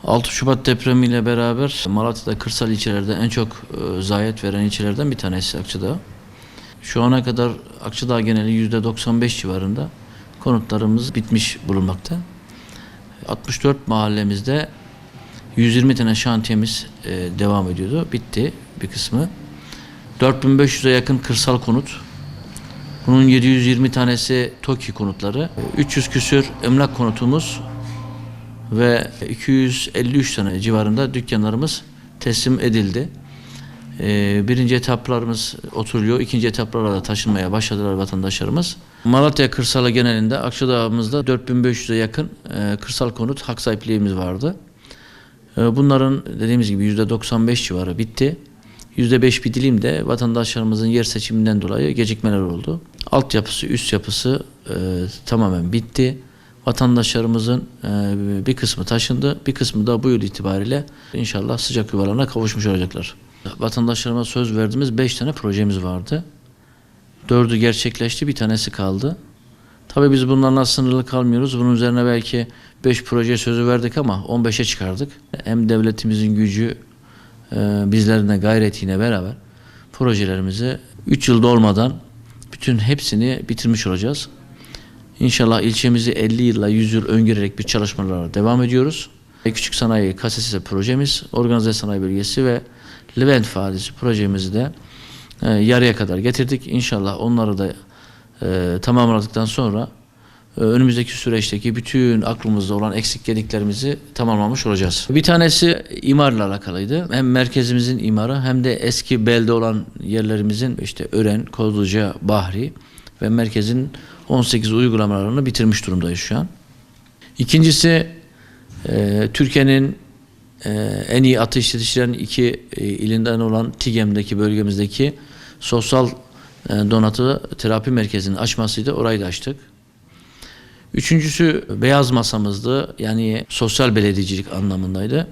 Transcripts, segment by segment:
6 Şubat depremiyle beraber Malatya'da kırsal ilçelerde en çok zayiat veren ilçelerden bir tanesi Akçadağ. Şu ana kadar Akçadağ geneli %95 civarında konutlarımız bitmiş bulunmakta. 64 mahallemizde 120 tane şantiyemiz devam ediyordu. Bitti bir kısmı. 4500'e yakın kırsal konut. Bunun 720 tanesi TOKİ konutları. 300 küsür emlak konutumuz ve 253 tane civarında dükkanlarımız teslim edildi. Birinci etaplarımız oturuyor. İkinci etaplara da taşınmaya başladılar vatandaşlarımız. Malatya kırsalı genelinde Akçadağ'ımızda 4500'e yakın kırsal konut hak sahipliğimiz vardı. Bunların dediğimiz gibi %95 civarı bitti. %5 bir dilim de vatandaşlarımızın yer seçiminden dolayı gecikmeler oldu. Altyapısı, üst yapısı tamamen bitti. Vatandaşlarımızın bir kısmı taşındı, bir kısmı da bu yıl itibariyle inşallah sıcak yuvalarına kavuşmuş olacaklar. Vatandaşlarıma söz verdiğimiz 5 tane projemiz vardı. 4'ü gerçekleşti, bir tanesi kaldı. Tabii biz bunlarla sınırlı kalmıyoruz. Bunun üzerine belki 5 proje sözü verdik ama 15'e çıkardık. Hem devletimizin gücü, bizlerin de gayretiyle beraber projelerimizi 3 yılda olmadan bütün hepsini bitirmiş olacağız. İnşallah ilçemizi 50 yılla 100 yıl öngörerek bir çalışmalara devam ediyoruz. Küçük Sanayi KSS projemiz, Organize Sanayi Bölgesi ve Levent Vadisi projemizi de yarıya kadar getirdik. İnşallah onları da tamamladıktan sonra önümüzdeki süreçteki bütün aklımızda olan eksik gediklerimizi tamamlamış olacağız. Bir tanesi imarla alakalıydı. Hem merkezimizin imarı hem de eski belde olan yerlerimizin işte Ören, Kozluca, Bahri ve merkezin 18 uygulamalarını bitirmiş durumdayız şu an. İkincisi Türkiye'nin en iyi atı işleticilerin 2 ilinden olan TİGEM'deki bölgemizdeki sosyal donatı terapi merkezinin açmasıydı. Orayı da açtık. Üçüncüsü beyaz masamızdı. Yani sosyal belediyecilik anlamındaydı.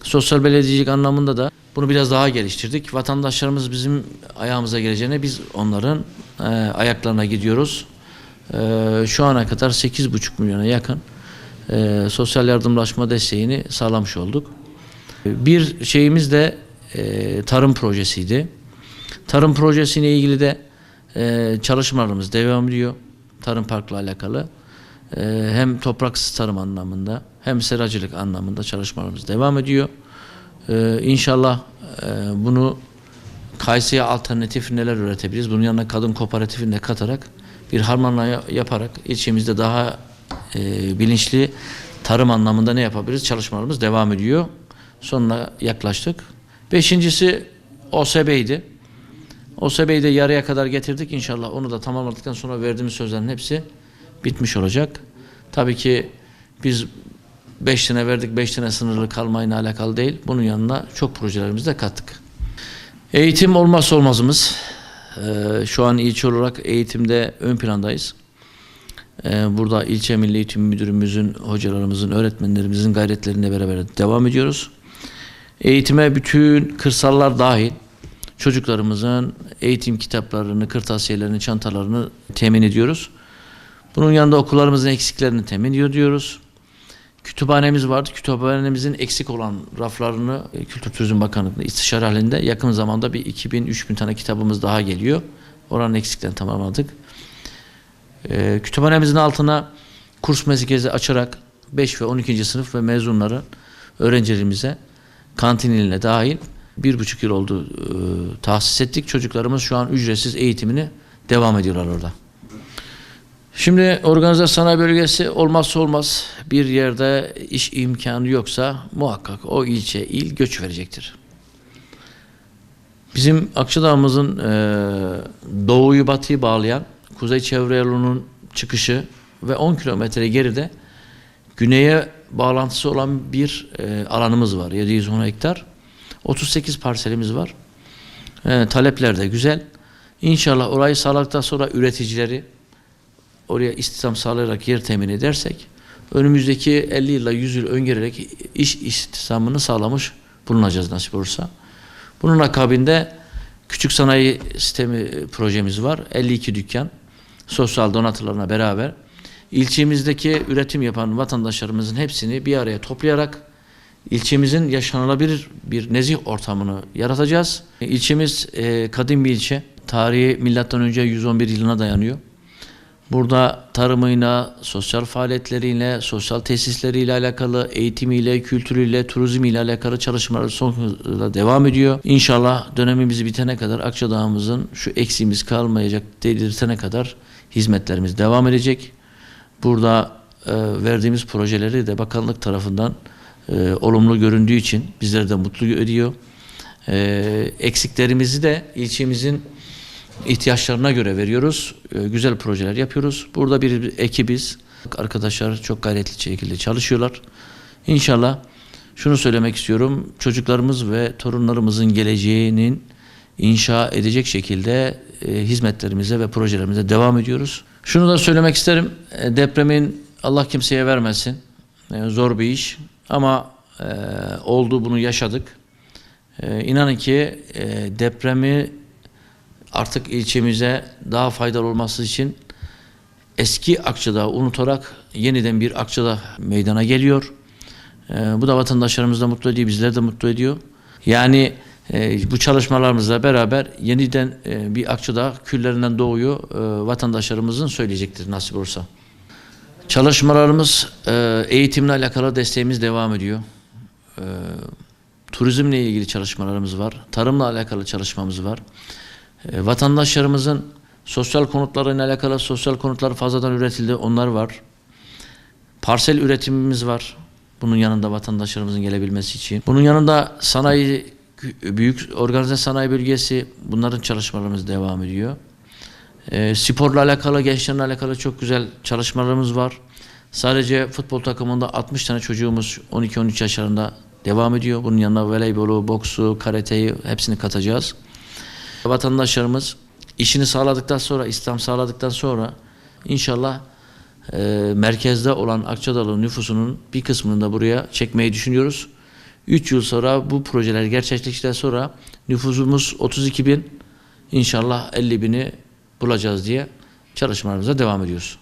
Sosyal belediyecilik anlamında da bunu biraz daha geliştirdik. Vatandaşlarımız bizim ayağımıza geleceğine biz onların ayaklarına gidiyoruz. Şu ana kadar 8,5 milyona yakın sosyal yardımlaşma desteğini sağlamış olduk. Bir şeyimiz de tarım projesiydi. Tarım projesiyle ilgili de çalışmalarımız devam ediyor. Tarım parkla alakalı. Hem topraksız tarım anlamında hem seracılık anlamında çalışmalarımız devam ediyor. İnşallah bunu kayısıya alternatif neler üretebiliriz? Bunun yanına kadın kooperatifini de katarak bir harmanlama yaparak ilçemizde daha bilinçli tarım anlamında ne yapabiliriz? Çalışmalarımız devam ediyor. Sonuna yaklaştık. 5.'si OSB'ydi. OSB'yi de yarıya kadar getirdik. İnşallah onu da tamamladıktan sonra verdiğimiz sözlerin hepsi bitmiş olacak. Tabii ki biz 5 tane verdik, 5 tane sınırlı kalmayla alakalı değil. Bunun yanına çok projelerimizi de kattık. Eğitim olmazsa olmazımız. Şu an ilçe olarak eğitimde ön plandayız. Burada ilçe Milli Eğitim Müdürümüzün, hocalarımızın, öğretmenlerimizin gayretleriyle beraber devam ediyoruz. Eğitime bütün kırsallar dahil çocuklarımızın eğitim kitaplarını, kırtasiyelerini, çantalarını temin ediyoruz. Bunun yanında okullarımızın eksiklerini temin ediyoruz. Kütüphanemiz vardı. Kütüphanemizin eksik olan raflarını Kültür Turizm Bakanlığı'nda istişare halinde yakın zamanda bir 2000-3000 tane kitabımız daha geliyor. Oranın eksiklerini tamamladık. Kütüphanemizin altına kurs merkezi açarak 5 ve 12. sınıf ve mezunları öğrencilerimize kantiniyle dahil 1,5 yıl oldu tahsis ettik. Çocuklarımız şu an ücretsiz eğitimini devam ediyorlar orada. Şimdi organize sanayi bölgesi olmazsa olmaz. Bir yerde iş imkanı yoksa muhakkak o ilçe, il göç verecektir. Bizim Akçadağ'ımızın doğuyu batıyı bağlayan Kuzey Çevre Yolu'nun çıkışı ve 10 kilometre geride güneye bağlantısı olan bir alanımız var. 710 hektar. 38 parselimiz var. Talepler de güzel. İnşallah orayı sağladıktan sonra üreticileri oraya istihdam sağlayarak yer temin edersek önümüzdeki 50 yılla 100 yıl öngörerek iş istihdamını sağlamış bulunacağız nasip olursa. Bunun akabinde küçük sanayi sistemi projemiz var. 52 dükkan sosyal donatılarına beraber ilçemizdeki üretim yapan vatandaşlarımızın hepsini bir araya toplayarak İlçemizin yaşanılabilir bir nezih ortamını yaratacağız. İlçemiz kadim bir ilçe. Tarihi milattan önce 111 yılına dayanıyor. Burada tarımıyla, sosyal faaliyetleriyle, sosyal tesisleriyle alakalı, eğitimiyle, kültürüyle, turizmiyle alakalı çalışmalar son hızla devam ediyor. İnşallah dönemimiz bitene kadar Akçadağ'ımızın şu eksiğimiz kalmayacak dedirtene kadar hizmetlerimiz devam edecek. Burada verdiğimiz projeleri de bakanlık tarafından olumlu göründüğü için bizleri de mutlu ediyor. Eksiklerimizi de ilçemizin ihtiyaçlarına göre veriyoruz. Güzel projeler yapıyoruz. Burada bir ekibiz. Arkadaşlar çok gayretli şekilde çalışıyorlar. İnşallah şunu söylemek istiyorum. Çocuklarımız ve torunlarımızın geleceğinin inşa edecek şekilde hizmetlerimize ve projelerimize devam ediyoruz. Şunu da söylemek isterim. Depremin Allah kimseye vermesin. Zor bir iş. Ama oldu, bunu yaşadık. İnanın ki depremi artık ilçemize daha faydalı olması için eski Akçadağ'ı unutarak yeniden bir Akçadağ meydana geliyor. Bu da vatandaşlarımızı da mutlu ediyor, bizleri de mutlu ediyor. Yani bu çalışmalarımızla beraber yeniden bir Akçadağ küllerinden doğuyor, vatandaşlarımızın söyleyecektir nasip olursa. Çalışmalarımız, eğitimle alakalı desteğimiz devam ediyor. Turizmle ilgili çalışmalarımız var. Tarımla alakalı çalışmamız var. Vatandaşlarımızın sosyal konutlarıyla alakalı sosyal konutlar fazladan üretildi. Onlar var. Parsel üretimimiz var. Bunun yanında vatandaşlarımızın gelebilmesi için. Bunun yanında sanayi, büyük organize sanayi bölgesi, bunların çalışmalarımız devam ediyor. Sporla alakalı, gençlerle alakalı çok güzel çalışmalarımız var. Sadece futbol takımında 60 tane çocuğumuz 12-13 yaşlarında devam ediyor. Bunun yanına voleybolu, boksu, karateyi hepsini katacağız. Vatandaşlarımız işini sağladıktan sonra, istihdam sağladıktan sonra inşallah merkezde olan Akçadağlı nüfusunun bir kısmını da buraya çekmeyi düşünüyoruz. 3 yıl sonra bu projeler gerçekleştikten sonra nüfusumuz 32.000, inşallah 50.000'i bulacağız diye çalışmalarımıza devam ediyoruz.